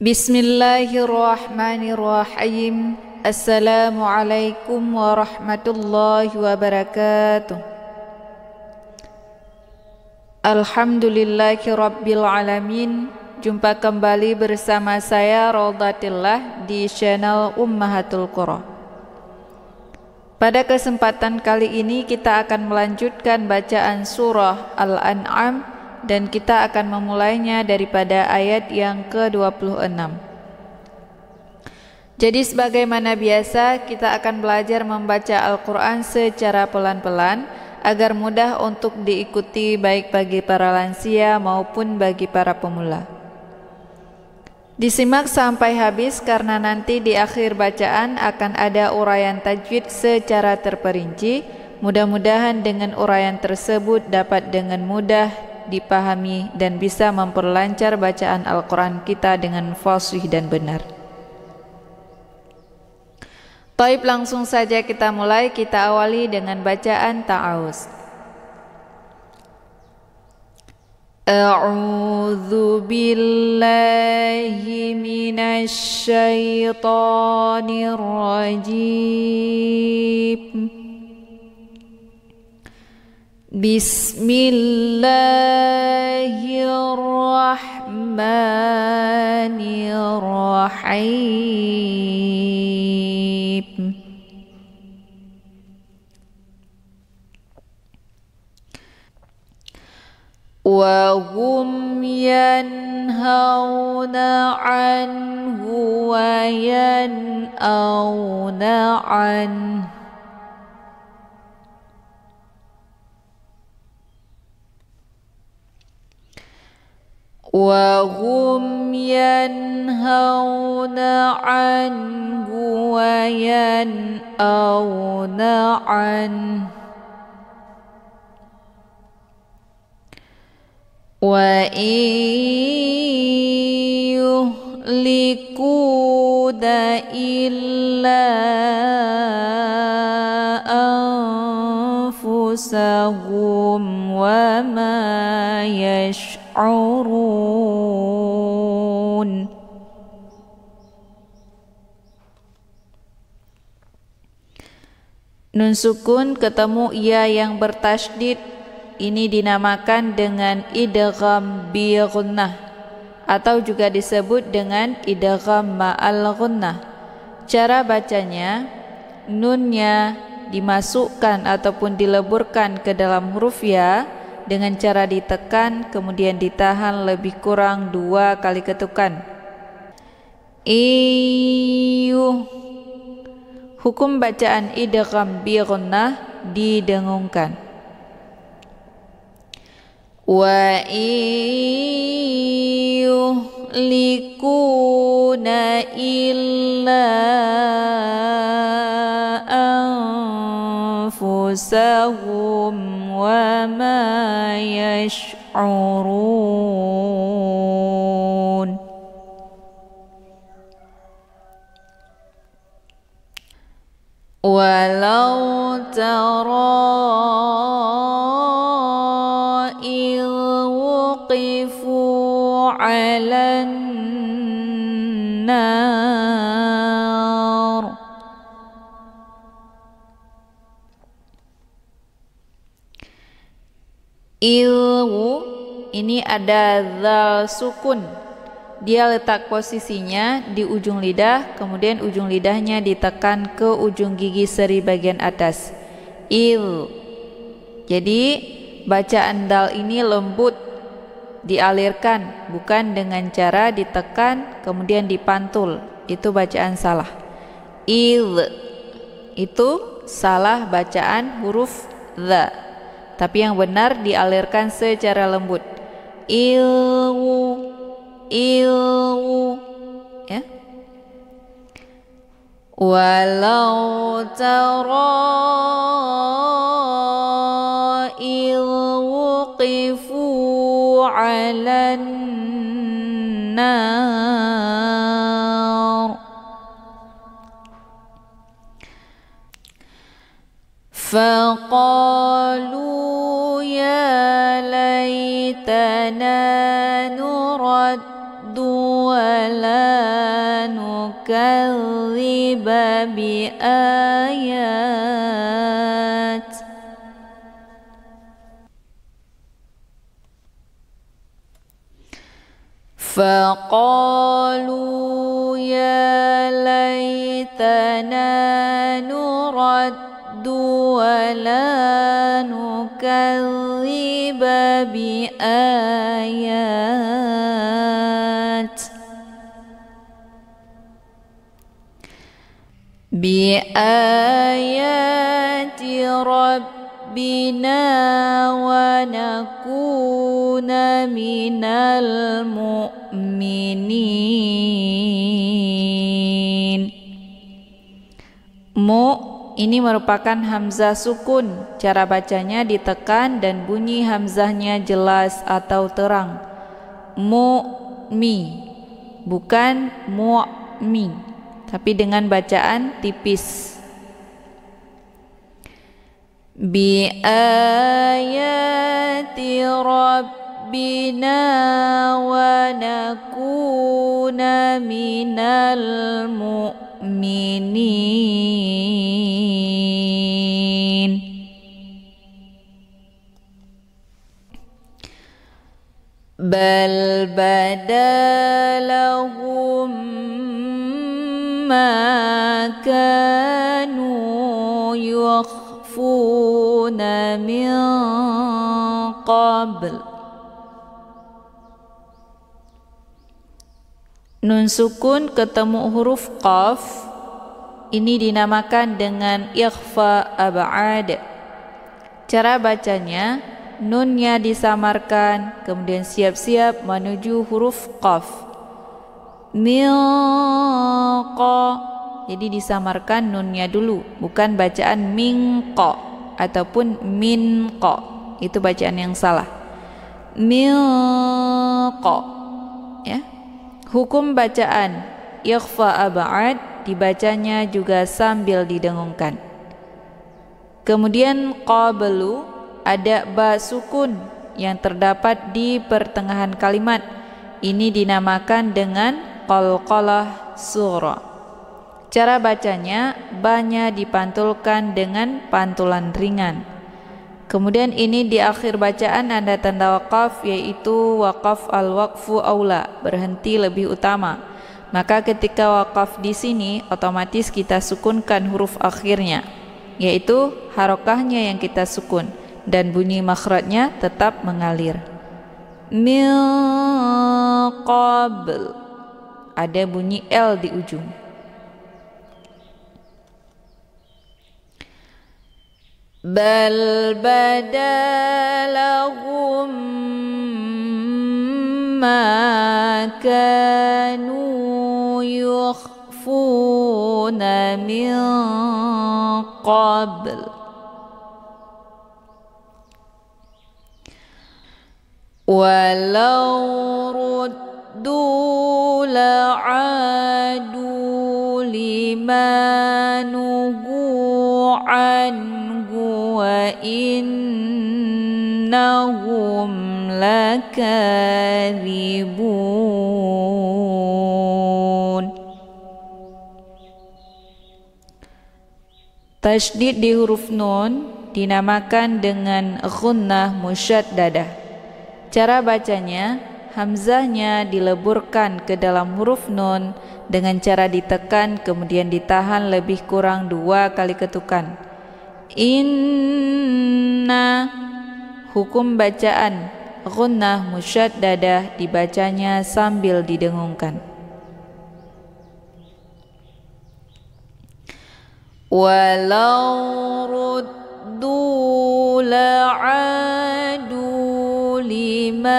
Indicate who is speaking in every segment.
Speaker 1: Bismillahirrahmanirrahim. Assalamualaikum warahmatullahi wabarakatuh. Alhamdulillahi rabbil alamin. Jumpa kembali bersama saya Rodatillah di channel Ummahatul Qura. Pada kesempatan kali ini kita akan melanjutkan bacaan surah Al-An'am dan kita akan memulainya daripada ayat yang ke-26. Jadi sebagaimana biasa kita akan belajar membaca Al-Quran secara pelan-pelan agar mudah untuk diikuti baik bagi para lansia maupun bagi para pemula. Disimak sampai habis karena nanti di akhir bacaan akan ada uraian tajwid secara terperinci. Mudah-mudahan dengan uraian tersebut dapat dengan mudah dipahami dan bisa memperlancar bacaan Al-Quran kita dengan fasih dan benar. Taib, langsung saja kita mulai. Kita awali dengan bacaan ta'awuz. A'udzu billahi minasy syaithanir rajim. Bismillahirrahmanirrahim. Wa hum yanhauna anhu wa yan'auna anhu. Wa hum yanhauna anhu wa yan'auna anhu. Wa in yuhlikuna illa anfusahum wa ma yash'urun. Nun sukun ketemu ia yang bertasydid ini dinamakan dengan idgham bi ghunnah atau juga disebut dengan idgham ma'al ghunnah. Cara bacanya, nunnya dimasukkan ataupun dileburkan ke dalam huruf ya dengan cara ditekan kemudian ditahan lebih kurang 2 kali ketukan. Iyuh. Hukum bacaan idgham bi ghunnah didengungkan. Wa in yuhlikuna illa anfusahum wa ma yash'urun. Walau tara على النار. Ilmu ini ada zal sukun. Dia letak posisinya di ujung lidah, kemudian ujung lidahnya ditekan ke ujung gigi seri bagian atas. Jadi bacaan dal ini lembut, dialirkan, bukan dengan cara ditekan kemudian dipantul. Itu bacaan salah. Itu salah bacaan huruf dha. Tapi yang benar dialirkan secara lembut. Ilmu ya. Walau tara wuqifu 'alan nar faqalu ya laitana nuraddu ولا نكذب بآيات فقالوا يا ليتنا نرد ولا نكذب بآيات ربنا ونكون من المؤمنين. Ini merupakan hamzah sukun. Cara bacanya ditekan dan bunyi hamzahnya jelas atau terang. Mu'mi, bukan mu'mi, tapi dengan bacaan tipis. Bi ayati rabbina wa nakuna minal mu'minin. Bal badalahum ma kanu yukhfuna min qabl. Nun sukun ketemu huruf qaf ini dinamakan dengan ikhfa ab'ad. Cara bacanya, nunnya disamarkan kemudian siap-siap menuju huruf qaf. Minqa, jadi disamarkan nunnya dulu, bukan bacaan minqa ataupun minqa, itu bacaan yang salah. Minqa, ya. Hukum bacaan ikhfa ab'ad dibacanya juga sambil didengungkan. Kemudian qablu, ada ba sukun yang terdapat di pertengahan kalimat. Ini dinamakan dengan qalqalah sughra. Cara bacanya, ba-nya dipantulkan dengan pantulan ringan. Kemudian ini di akhir bacaan ada tanda waqaf, yaitu waqaf al-waqfu aula, berhenti lebih utama. Maka ketika waqaf di sini otomatis kita sukunkan huruf akhirnya, yaitu harokahnya yang kita sukun dan bunyi makhrajnya tetap mengalir. Min qabl, ada bunyi L di ujung. Bal badalahum ma kanu yukhfuna min qabl. Walau ruddu la'adu limanuhu anhu wa innahum lakadzibun. Tasydid di huruf nun dinamakan dengan ghunnah musyaddadah. Cara bacanya, hamzahnya dileburkan ke dalam huruf nun dengan cara ditekan kemudian ditahan lebih kurang 2 kali ketukan. Inna, hukum bacaan ghunnah musyaddadah dibacanya sambil didengungkan. Walau ruddu la'adu limanuhu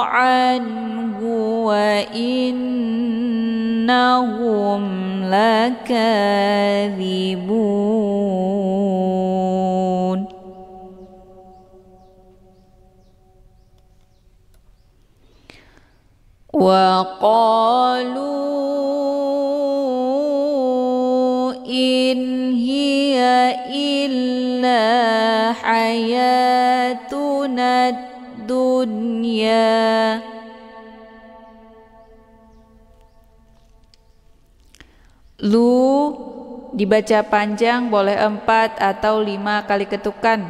Speaker 1: anhu wa innahum lakadzibun. Wa qalu in hiya illa hayatuna dunya Lu dibaca panjang boleh 4 atau 5 kali ketukan.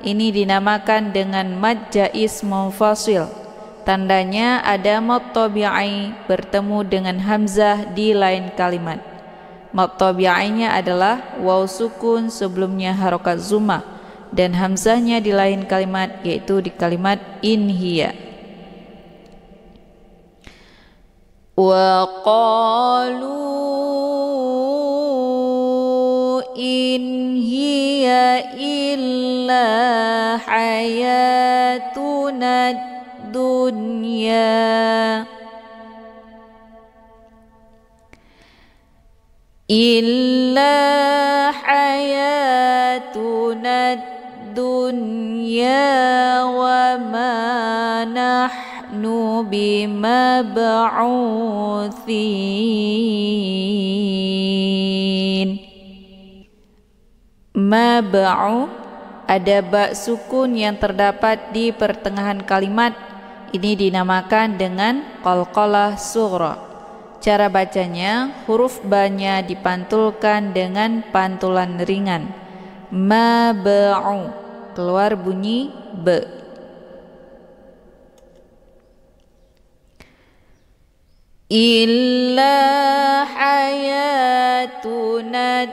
Speaker 1: Ini dinamakan dengan mad jaiz munfasil. Tandanya ada mad tabi'i bertemu dengan hamzah di lain kalimat. Mad tabi'inya adalah waw sukun sebelumnya harokat zuma dan hamzahnya di lain kalimat yaitu di kalimat in hiya. Wa qalu in hiya illa hayatuna dunya illa hayatuna dunya wa ma nahnu bimab'utsin. Mab'u ada ba sukun yang terdapat di pertengahan kalimat. Ini dinamakan dengan qalqalah sughra. Cara bacanya, huruf ba-nya dipantulkan dengan pantulan ringan. Mab'u, keluar bunyi b. Illa hayatuna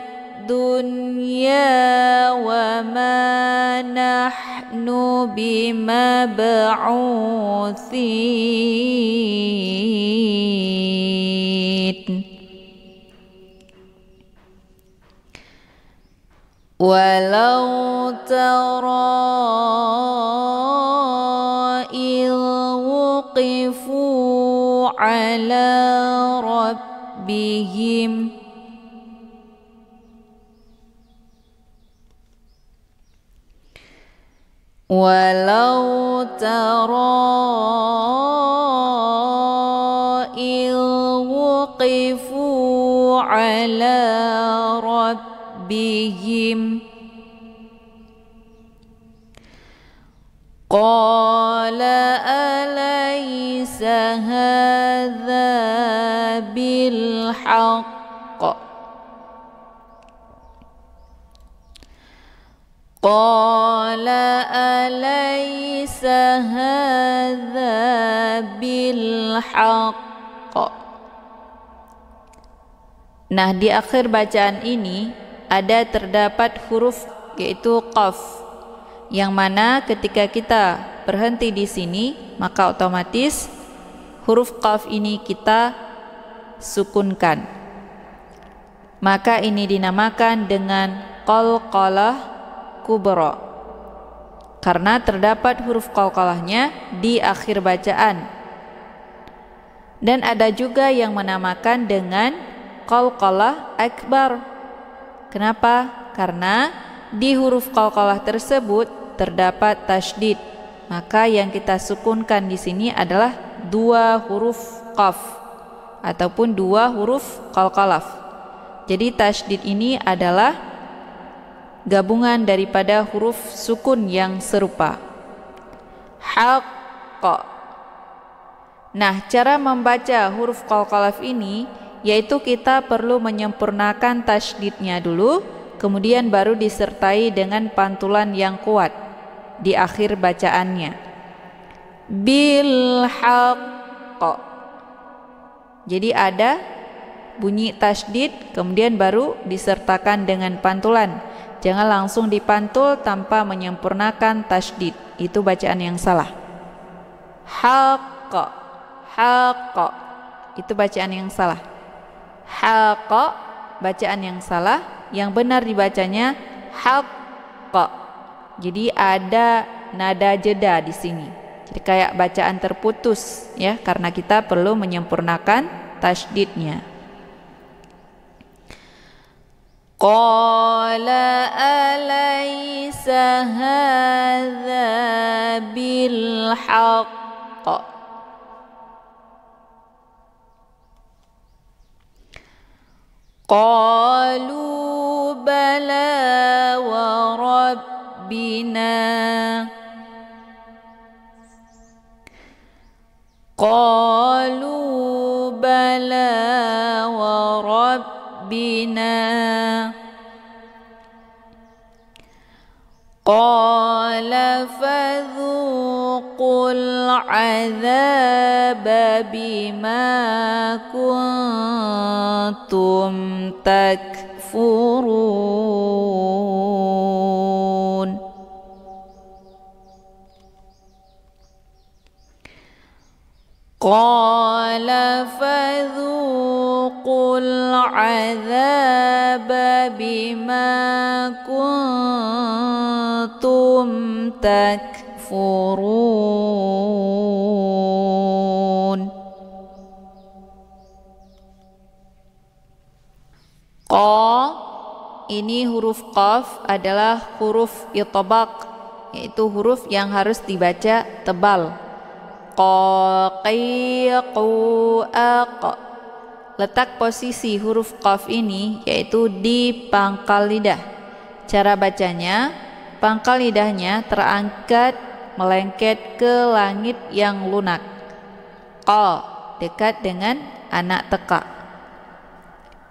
Speaker 1: dunya wa ma nahnu bimab'utsin. Walau tara idh wuqifu ala rabbihim walau tara idh wuqifu ala rabbihim qala alaysa hadha bil haqq qala alaysa hadha bil haqq. Nah, di akhir bacaan ini ada terdapat huruf yaitu qaf, yang mana ketika kita berhenti di sini maka otomatis huruf qaf ini kita sukunkan. Maka ini dinamakan dengan qalqalah kubra karena terdapat huruf qalqalahnya di akhir bacaan. Dan ada juga yang menamakan dengan qalqalah akbar. Kenapa? Karena di huruf qalqalah tersebut terdapat tasydid. Maka yang kita sukunkan di sini adalah 2 huruf qaf ataupun 2 huruf qalqalah. Jadi tasydid ini adalah gabungan daripada huruf sukun yang serupa. Haqqa. Nah, cara membaca huruf qalqalah ini yaitu kita perlu menyempurnakan tasydidnya dulu, kemudian baru disertai dengan pantulan yang kuat di akhir bacaannya. Bil haqq. Jadi ada bunyi tasydid kemudian baru disertakan dengan pantulan. Jangan langsung dipantul tanpa menyempurnakan tasydid. Itu bacaan yang salah. Haqq. Haqq. Itu bacaan yang salah. Haqq bacaan yang salah. Yang benar dibacanya haqq. Jadi ada nada jeda di sini. Jadi kayak bacaan terputus ya, karena kita perlu menyempurnakan tasydidnya. Qala alaysa hadza bil haqq. Qalu bala wa rabbina. Qalu bala wa rabbina العذاب بما كنتم تكفرون. قال فذوقوا العذاب بما كنتم تكفرون. Qa, ini huruf qaf adalah huruf itbaq, yaitu huruf yang harus dibaca tebal. Qa, qi, qu, aq. Letak posisi huruf qaf ini yaitu di pangkal lidah. Cara bacanya, pangkal lidahnya terangkat melengket ke langit yang lunak. Qa, dekat dengan anak teka.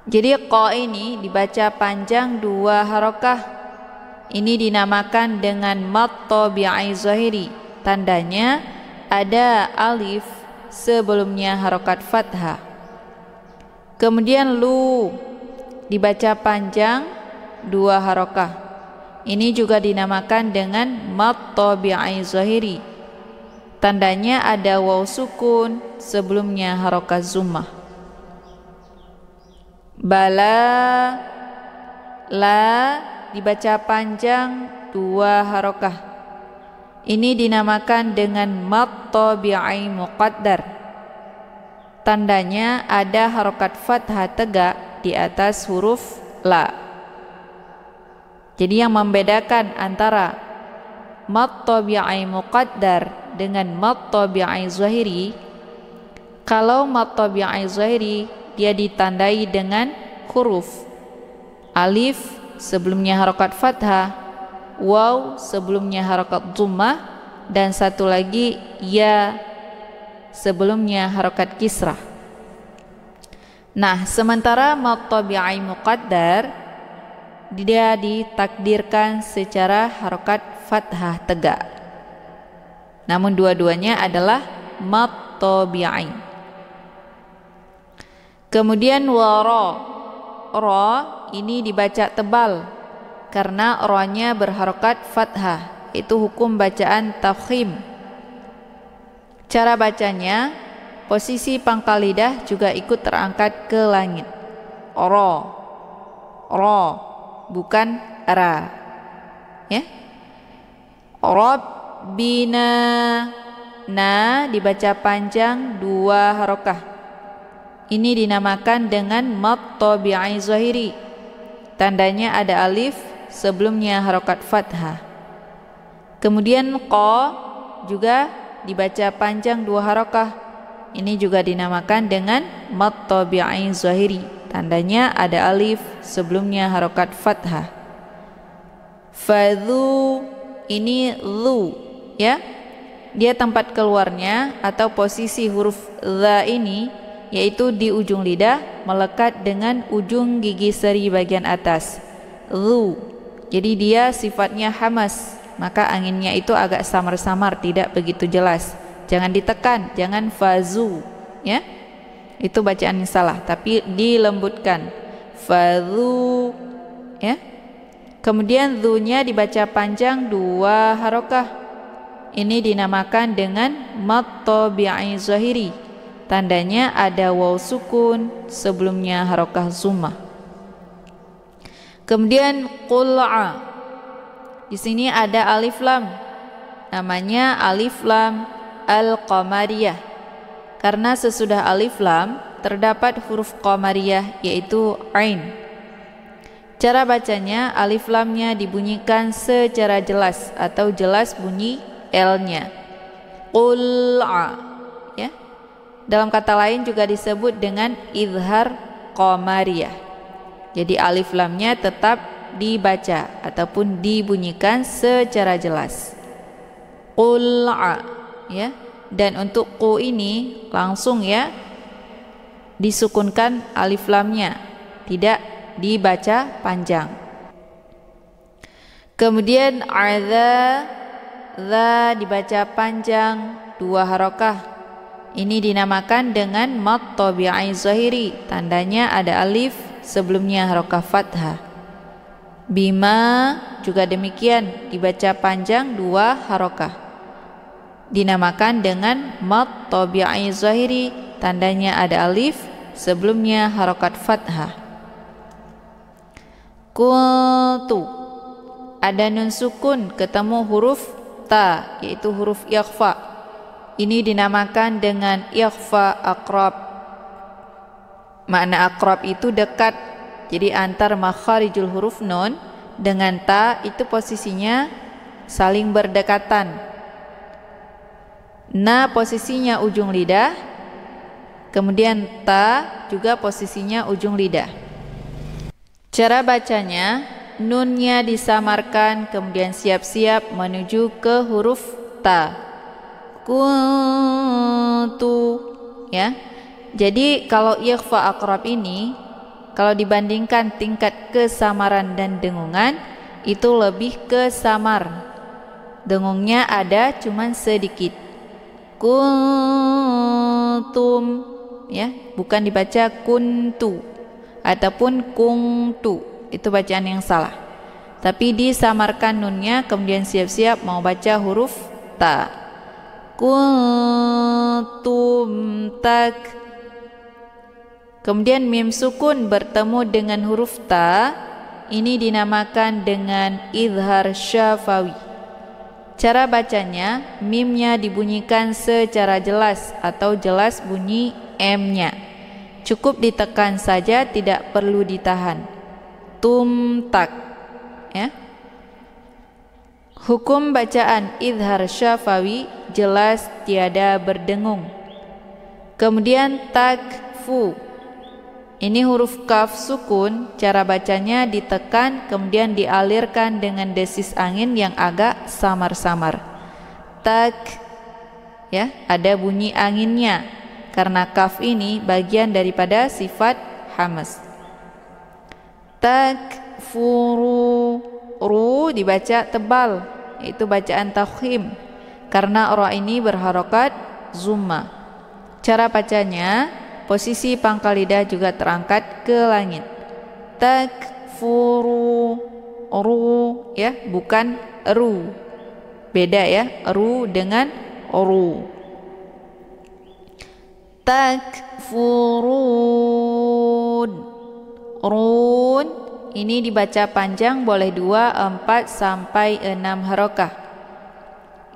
Speaker 1: Jadi qa ini dibaca panjang 2 harokah. Ini dinamakan dengan mad tabi'i zahiri. Tandanya ada alif sebelumnya harokat fathah. Kemudian lu dibaca panjang 2 harokah. Ini juga dinamakan dengan mad tabi'i zahiri. Tandanya ada waw sukun sebelumnya harokat zummah. Bala, la dibaca panjang 2 harokah. Ini dinamakan dengan mad tabi'i muqaddar. Tandanya ada harokat fathah tegak di atas huruf la. Jadi yang membedakan antara mad tabi'i muqaddar dengan mad tabi'i zahiri, kalau mad tabi'i zahiri dia ditandai dengan huruf alif sebelumnya harokat fathah, waw sebelumnya harokat dhammah, dan satu lagi ya sebelumnya harokat kisrah. Nah, sementara mad tabi'i muqaddar dia ditakdirkan secara harokat fathah tegak. Namun dua-duanya adalah mad tabi'i. Kemudian wara, ra ini dibaca tebal karena ra-nya berharokat fathah, itu hukum bacaan tafkhim. Cara bacanya, posisi pangkal lidah juga ikut terangkat ke langit. Ra, bukan ra, ya. Rabbina, na dibaca panjang 2 harokah. Ini dinamakan dengan mad tabi'i zahiri. Tandanya ada alif sebelumnya harokat fathah. Kemudian qa juga dibaca panjang 2 harokah. Ini juga dinamakan dengan mad tabi'i zahiri. Tandanya ada alif sebelumnya harokat fathah. Fadhu, ini lu, ya. Dia tempat keluarnya atau posisi huruf dha ini yaitu di ujung lidah melekat dengan ujung gigi seri bagian atas. Dhu. Jadi dia sifatnya hamas, maka anginnya itu agak samar-samar, tidak begitu jelas. Jangan ditekan, jangan fazu, ya. Itu bacaan yang salah, tapi dilembutkan. Fadhu, ya. Kemudian dhu-nya dibaca panjang 2 harokah. Ini dinamakan dengan mad tabi'i zahiri. Tandanya ada waw sukun sebelumnya harokah zummah. Kemudian qul'a. Di sini ada alif lam. Namanya alif lam al-qamariyah. Karena sesudah alif lam terdapat huruf qamariyah yaitu ain. Cara bacanya, alif lamnya dibunyikan secara jelas atau jelas bunyi L-nya. Qul'a, ya. Dalam kata lain juga disebut dengan izhar qamariyah. Jadi alif lamnya tetap dibaca ataupun dibunyikan secara jelas. Qul'a, ya. Dan untuk qu ini langsung, ya, disukunkan alif lamnya, tidak dibaca panjang. Kemudian adza, za dibaca panjang 2 harokah. Ini dinamakan dengan mad tabi'i zahiri, tandanya ada alif sebelumnya harokah fathah. Bima juga demikian, dibaca panjang 2 harokah, dinamakan dengan mad tabi'i zahiri, tandanya ada alif sebelumnya harokat fathah. Kuntu, ada nun sukun ketemu huruf ta, yaitu huruf ikhfa. Ini dinamakan dengan ikhfa aqrab. Makna aqrab itu dekat, jadi antar makharijul huruf nun dengan ta itu posisinya saling berdekatan. Na posisinya ujung lidah, kemudian ta juga posisinya ujung lidah. Cara bacanya, nunnya disamarkan, kemudian siap-siap menuju ke huruf ta. Kuntu, ya. Jadi kalau ikhfa aqrab ini, kalau dibandingkan tingkat kesamaran dan dengungan, itu lebih kesamar. Dengungnya ada cuman sedikit. Kuntum, ya, bukan dibaca kuntu ataupun kungtu, itu bacaan yang salah. Tapi disamarkan nunnya, kemudian siap-siap mau baca huruf ta. Kuntum tak. Kemudian mim sukun bertemu dengan huruf ta, ini dinamakan dengan izhar syafawi. Cara bacanya, mimnya dibunyikan secara jelas atau jelas bunyi M-nya. Cukup ditekan saja, tidak perlu ditahan. Tumtak, ya. Hukum bacaan izhar syafawi jelas tiada berdengung. Kemudian takfu. Ini huruf kaf sukun, cara bacanya ditekan kemudian dialirkan dengan desis angin yang agak samar-samar. Tak, ya, ada bunyi anginnya karena kaf ini bagian daripada sifat hamas. Takfuru, ru dibaca tebal, yaitu bacaan tafkhim karena ra ini berharokat zumma. Cara bacanya, posisi pangkal lidah juga terangkat ke langit. Takfuru, ru, ya, bukan ru. Beda ya, ru dengan ru. Takfurun, run, ini dibaca panjang, boleh 2, 4 sampai 6 harokah.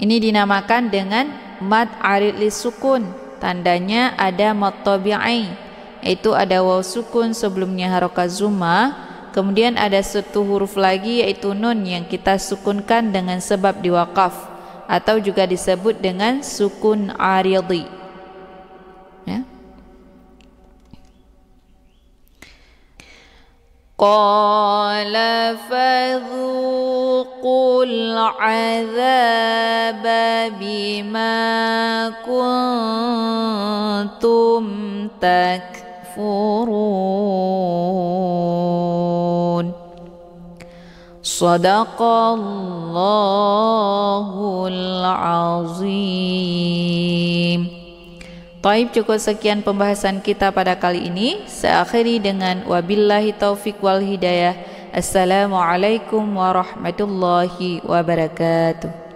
Speaker 1: Ini dinamakan dengan mad arid li sukun, tandanya ada mad tabi'i, yaitu ada waw sukun sebelumnya harokah zumma, kemudian ada satu huruf lagi yaitu nun yang kita sukunkan dengan sebab diwaqaf atau juga disebut dengan sukun aridi, ya. Qala fadhuqul azaba bima kuntum takfurun. Sadaqallahul azim. Taib, cukup sekian pembahasan kita pada kali ini. Saya akhiri dengan wabillahi taufiq wal hidayah. Assalamualaikum warahmatullahi wabarakatuh.